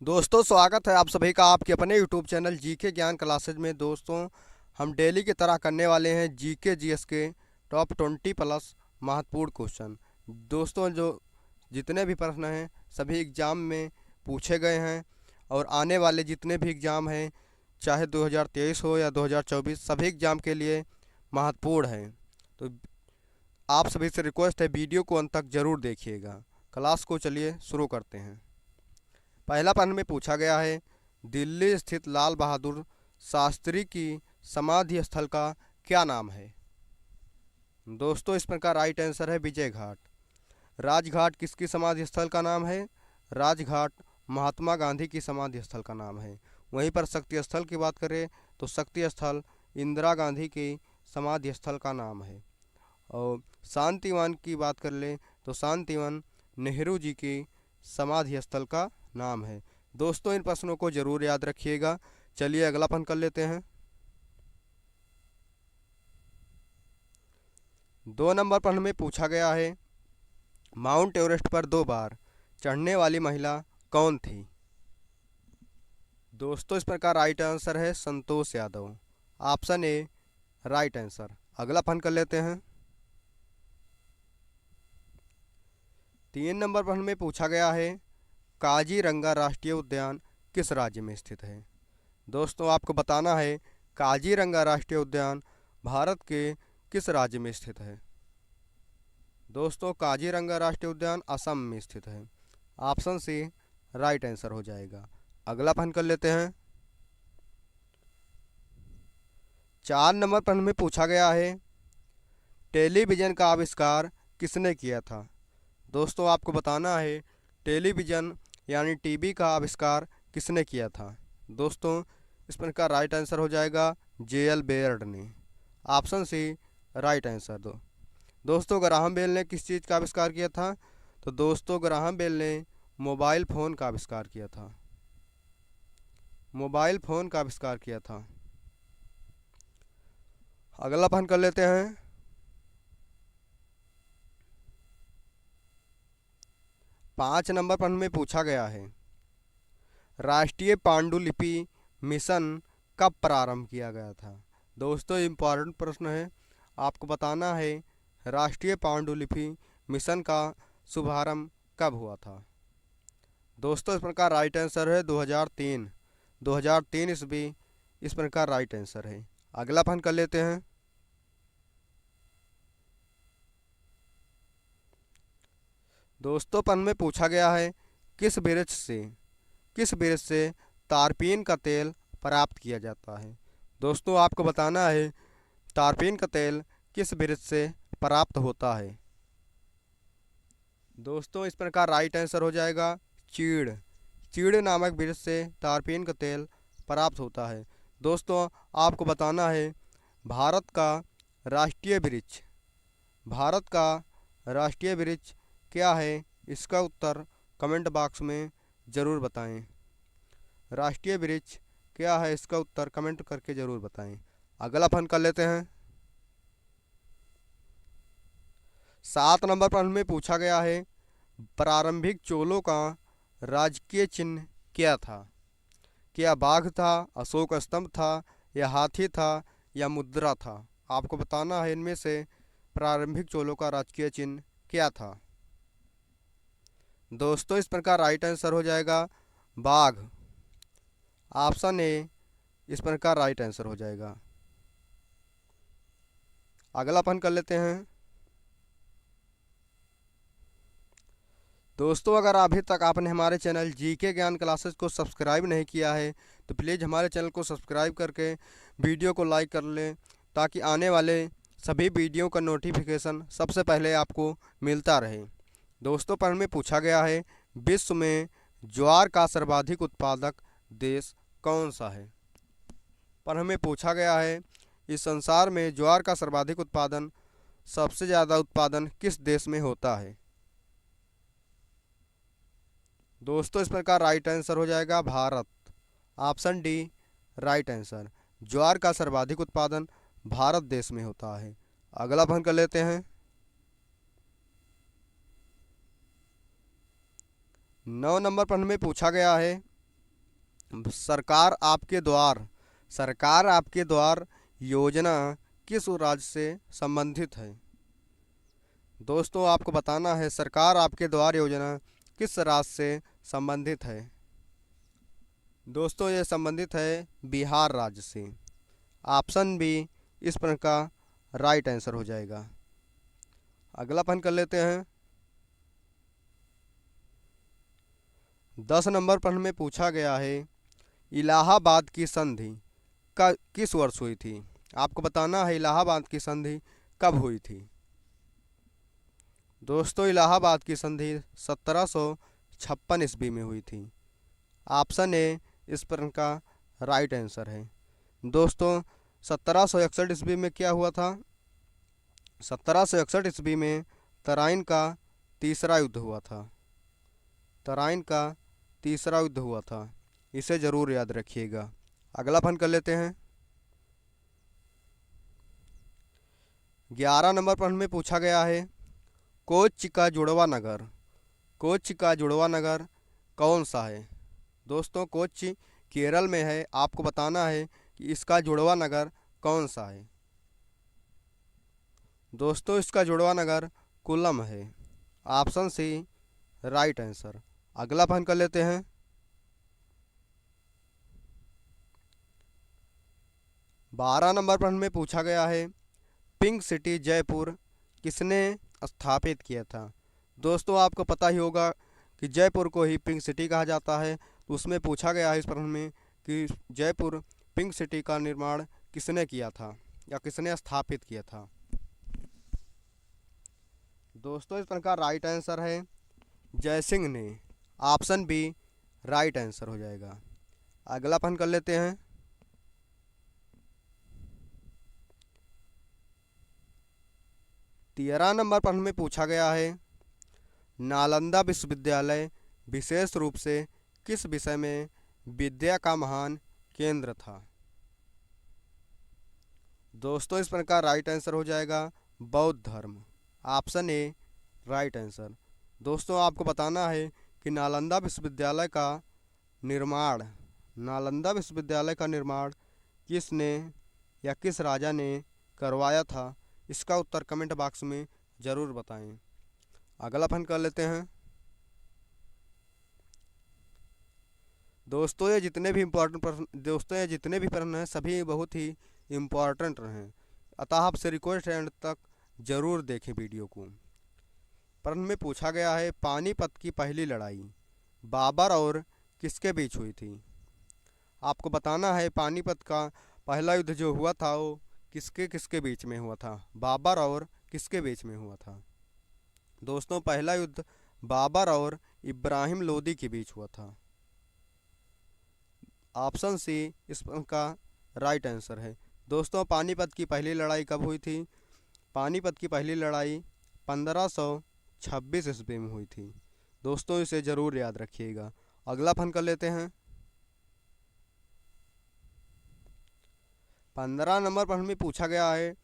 दोस्तों, स्वागत है आप सभी का आपके अपने यूट्यूब चैनल जीके ज्ञान क्लासेज में। दोस्तों, हम डेली की तरह करने वाले हैं जीके जीएस के टॉप 20 प्लस महत्वपूर्ण क्वेश्चन। दोस्तों, जो जितने भी प्रश्न हैं सभी एग्ज़ाम में पूछे गए हैं और आने वाले जितने भी एग्ज़ाम हैं, चाहे 2023 हो या 2024, सभी एग्ज़ाम के लिए महत्वपूर्ण हैं। तो आप सभी से रिक्वेस्ट है, वीडियो को अंत तक ज़रूर देखिएगा। क्लास को चलिए शुरू करते हैं। पहला प्रश्न में पूछा गया है, दिल्ली स्थित लाल बहादुर शास्त्री की समाधि स्थल का क्या नाम है? दोस्तों, इसमें का राइट आंसर है विजय घाट। राजघाट किसकी समाधि स्थल का नाम है? राजघाट महात्मा गांधी की समाधि स्थल का नाम है। वहीं पर शक्ति स्थल की बात करें तो शक्ति स्थल इंदिरा गांधी की समाधि स्थल का नाम है। और शांतिवन की बात कर लें तो शांतिवन नेहरू जी की समाधि स्थल का नाम है। दोस्तों, इन प्रश्नों को जरूर याद रखिएगा। चलिए अगला प्रश्न कर लेते हैं। 2 नंबर प्रश्न में पूछा गया है, माउंट एवरेस्ट पर 2 बार चढ़ने वाली महिला कौन थी? दोस्तों, इस प्रकार राइट आंसर है Santosh Yadav. Option A right answer. अगला प्रश्न कर लेते हैं। 3 नंबर प्रश्न में पूछा गया है, काजीरंगा राष्ट्रीय उद्यान किस राज्य में स्थित है? दोस्तों, आपको बताना है काजीरंगा राष्ट्रीय उद्यान भारत के किस राज्य में स्थित है? दोस्तों, काजीरंगा राष्ट्रीय उद्यान असम में स्थित है। ऑप्शन सी राइट आंसर हो जाएगा। अगला प्रश्न कर लेते हैं। 4 नंबर प्रश्न में पूछा गया है, टेलीविज़न का आविष्कार किसने किया था? दोस्तों, आपको बताना है टेलीविज़न यानी टीवी का आविष्कार किसने किया था? दोस्तों, इस प्रश्न का राइट आंसर हो जाएगा जे.एल. बेयर्ड ने। ऑप्शन सी राइट आंसर दो। दोस्तों, ग्राहम बेल ने किस चीज़ का आविष्कार किया था? तो दोस्तों, ग्राहम बेल ने मोबाइल फ़ोन का आविष्कार किया था। मोबाइल फ़ोन का आविष्कार किया था। अगला प्रश्न कर लेते हैं। 5 नंबर प्रश्न में पूछा गया है, राष्ट्रीय पांडुलिपि मिशन कब प्रारंभ किया गया था? दोस्तों, इम्पॉर्टेंट प्रश्न है। आपको बताना है राष्ट्रीय पांडुलिपि मिशन का शुभारंभ कब हुआ था? दोस्तों, इस प्रकार राइट आंसर है 2003। 2003 ईस्वी इस प्रकार राइट आंसर है। अगला प्रश्न कर लेते हैं। दोस्तों, प्रश्न में पूछा गया है, किस वृक्ष से तारपीन का तेल प्राप्त किया जाता है? दोस्तों, आपको बताना है तारपीन का तेल किस वृक्ष से प्राप्त होता है? दोस्तों, इस प्रकार राइट आंसर हो जाएगा चीड़। चीड़ नामक वृक्ष से तारपीन का तेल प्राप्त होता है। दोस्तों, आपको बताना है भारत का राष्ट्रीय वृक्ष भारत का राष्ट्रीय वृक्ष क्या है? इसका उत्तर कमेंट बॉक्स में ज़रूर बताएं। राष्ट्रीय वृक्ष क्या है, इसका उत्तर कमेंट करके ज़रूर बताएं। अगला प्रश्न कर लेते हैं। 7 नंबर प्रश्न में पूछा गया है, प्रारंभिक चोलों का राजकीय चिन्ह क्या था? क्या बाघ था, अशोक स्तंभ था, या हाथी था, या मुद्रा था? आपको बताना है इनमें से प्रारंभिक चोलों का राजकीय चिन्ह क्या था? दोस्तों, इस प्रकार राइट आंसर हो जाएगा बाघ। ऑप्शन ए इस प्रकार राइट आंसर हो जाएगा। अगला प्रश्न कर लेते हैं। दोस्तों, अगर अभी तक आपने हमारे चैनल जीके ज्ञान क्लासेस को सब्सक्राइब नहीं किया है तो प्लीज़ हमारे चैनल को सब्सक्राइब करके वीडियो को लाइक कर लें, ताकि आने वाले सभी वीडियो का नोटिफिकेशन सबसे पहले आपको मिलता रहे। दोस्तों, प्रश्न में पूछा गया है, विश्व में ज्वार का सर्वाधिक उत्पादक देश कौन सा है? प्रश्न में पूछा गया है, इस संसार में ज्वार का सर्वाधिक उत्पादन, सबसे ज़्यादा उत्पादन किस देश में होता है? दोस्तों, इस प्रकार राइट आंसर हो जाएगा Bharat. Option D right answer. ज्वार का सर्वाधिक उत्पादन भारत देश में होता है। अगला प्रश्न कर लेते हैं। 9 नंबर प्रश्न में पूछा गया है, सरकार आपके द्वार योजना किस राज्य से संबंधित है। दोस्तों आपको बताना है सरकार आपके द्वार योजना किस राज्य से संबंधित है। दोस्तों ये संबंधित है बिहार राज्य से। ऑप्शन बी इस प्रश्न का राइट आंसर हो जाएगा। अगला प्रश्न कर लेते हैं। 10 नंबर प्रश्न में पूछा गया है इलाहाबाद की संधि का किस वर्ष हुई थी। आपको बताना है इलाहाबाद की संधि कब हुई थी। दोस्तों इलाहाबाद की संधि 1756 ईस्वी में हुई थी। ऑप्शन ए इस प्रश्न का राइट आंसर है। दोस्तों 1761 ईस्वी में क्या हुआ था। 1761 ईस्वी में तराइन का तीसरा युद्ध हुआ था। तराइन का तीसरा युद्ध हुआ था, इसे ज़रूर याद रखिएगा। अगला प्रश्न कर लेते हैं। 11 नंबर प्रश्न में पूछा गया है कोच्चि का जुड़वा नगर कौन सा है। दोस्तों कोच्चि केरल में है। आपको बताना है कि इसका जुड़वा नगर कौन सा है। दोस्तों इसका जुड़वा नगर कोल्लम है। Option C right answer. अगला प्रश्न कर लेते हैं। 12 नंबर प्रश्न में पूछा गया है पिंक सिटी जयपुर किसने स्थापित किया था। दोस्तों आपको पता ही होगा कि जयपुर को ही पिंक सिटी कहा जाता है। तो उसमें पूछा गया है इस प्रश्न में कि जयपुर पिंक सिटी का निर्माण किसने किया था या किसने स्थापित किया था। दोस्तों इस प्रश्न का राइट आंसर है जयसिंह ने। ऑप्शन बी राइट आंसर हो जाएगा। अगला प्रश्न कर लेते हैं। 13 नंबर प्रश्न में पूछा गया है नालंदा विश्वविद्यालय विशेष रूप से किस विषय में विद्या का महान केंद्र था। दोस्तों इस प्रश्न का राइट आंसर हो जाएगा बौद्ध धर्म। Option A right answer. दोस्तों आपको बताना है कि नालंदा विश्वविद्यालय का निर्माण किसने या किस राजा ने करवाया था। इसका उत्तर कमेंट बॉक्स में ज़रूर बताएं। अगला प्रश्न कर लेते हैं। दोस्तों ये जितने भी प्रश्न हैं सभी बहुत ही इम्पोर्टेंट हैं, अतः आपसे रिक्वेस्ट है अंत तक ज़रूर देखें वीडियो को। प्रश्न में पूछा गया है पानीपत की पहली लड़ाई बाबर और किसके बीच हुई थी। आपको बताना है पानीपत का पहला युद्ध जो हुआ था वो किसके किसके बीच में हुआ था, बाबर और किसके बीच में हुआ था। दोस्तों पहला युद्ध बाबर और इब्राहिम लोदी के बीच हुआ था। ऑप्शन सी इस का राइट आंसर है। दोस्तों पानीपत की पहली लड़ाई कब हुई थी। पानीपत की पहली लड़ाई 1526 ईस्वी में हुई थी। दोस्तों इसे ज़रूर याद रखिएगा। अगला प्रश्न कर लेते हैं। 15 नंबर प्रश्न में पूछा गया है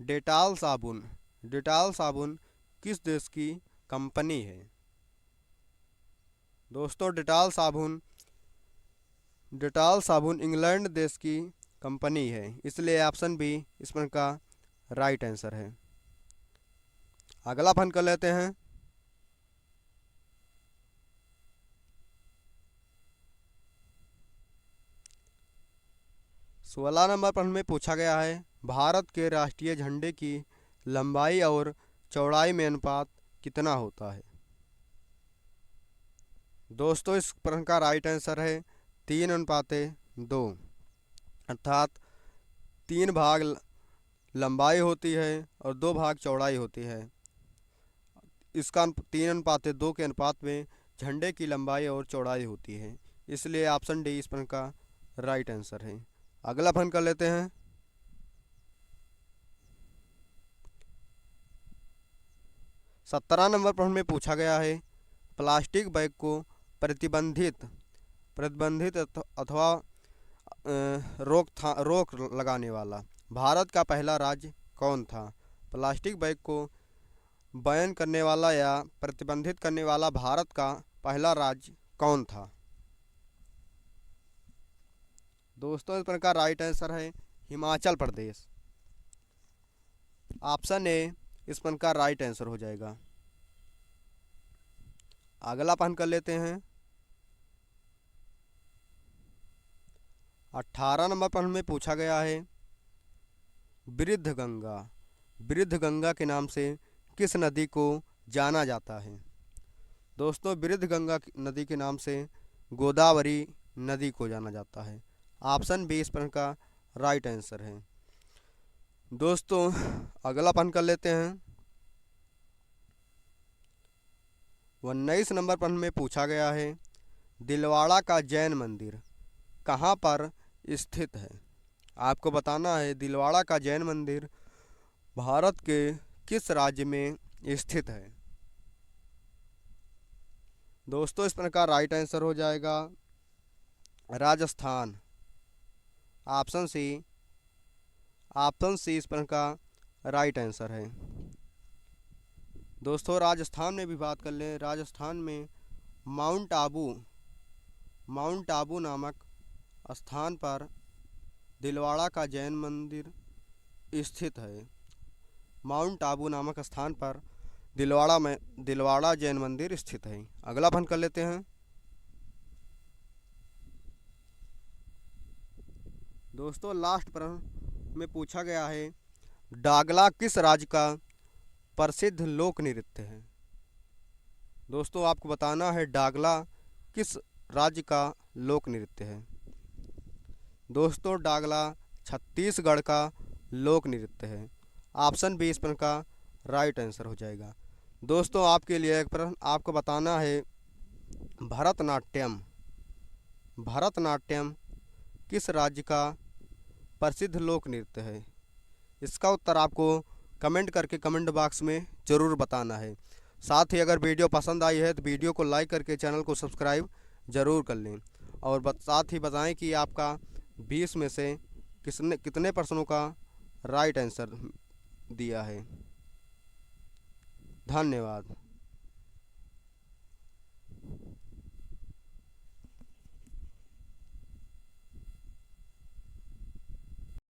डेटॉल साबुन किस देश की कंपनी है। दोस्तों डेटॉल साबुन इंग्लैंड देश की कंपनी है, इसलिए ऑप्शन बी इस प्रश्न का राइट आंसर है। अगला प्रश्न कर लेते हैं। 16 नंबर प्रश्न में पूछा गया है भारत के राष्ट्रीय झंडे की लंबाई और चौड़ाई में अनुपात कितना होता है। दोस्तों इस प्रश्न का राइट आंसर है 3:2, अर्थात 3 भाग लंबाई होती है और 2 भाग चौड़ाई होती है। इसका 3:2 के अनुपात में झंडे की लंबाई और चौड़ाई होती है, इसलिए ऑप्शन डी इस प्रश्न का राइट आंसर है। अगला प्रश्न कर लेते हैं। 17 नंबर प्रश्न में पूछा गया है प्लास्टिक बैग को प्रतिबंधित अथवा रोक लगाने वाला भारत का पहला राज्य कौन था। प्लास्टिक बैग को बैन करने वाला या प्रतिबंधित करने वाला भारत का पहला राज्य कौन था। दोस्तों इस प्रश्न का राइट आंसर है हिमाचल प्रदेश। ऑप्शन ए इस प्रश्न का राइट आंसर हो जाएगा। अगला प्रश्न कर लेते हैं। 18 नंबर प्रश्न में पूछा गया है वृद्ध गंगा, वृद्ध गंगा के नाम से किस नदी को जाना जाता है? दोस्तों वृद्ध गंगा नदी के नाम से गोदावरी नदी को जाना जाता है। ऑप्शन बी इस प्रश्न का राइट आंसर है। दोस्तों अगला प्रश्न कर लेते हैं। 19 नंबर प्रश्न में पूछा गया है दिलवाड़ा का जैन मंदिर कहाँ पर स्थित है? आपको बताना है दिलवाड़ा का जैन मंदिर भारत के किस राज्य में स्थित है? दोस्तों इस प्रश्न का राइट आंसर हो जाएगा राजस्थान। ऑप्शन सी इस प्रश्न का राइट आंसर है। दोस्तों राजस्थान में भी बात कर लें। राजस्थान में माउंट आबू नामक स्थान पर दिलवाड़ा का जैन मंदिर स्थित है। माउंट आबू नामक स्थान पर दिलवाड़ा जैन मंदिर स्थित है। अगला प्रश्न कर लेते हैं। दोस्तों लास्ट प्रश्न में पूछा गया है डागला किस राज्य का प्रसिद्ध लोक नृत्य है? दोस्तों आपको बताना है डागला किस राज्य का लोक नृत्य है? दोस्तों डागला छत्तीसगढ़ का लोक नृत्य है। ऑप्शन बी इस प्रश्न का राइट आंसर हो जाएगा। दोस्तों आपके लिए एक प्रश्न, आपको बताना है भरतनाट्यम किस राज्य का प्रसिद्ध लोक नृत्य है? इसका उत्तर आपको कमेंट करके कमेंट बॉक्स में ज़रूर बताना है। साथ ही अगर वीडियो पसंद आई है तो वीडियो को लाइक करके चैनल को सब्सक्राइब ज़रूर कर लें और साथ ही बताएं कि आपका 20 में से कितने प्रश्नों का राइट आंसर दिया है। धन्यवाद।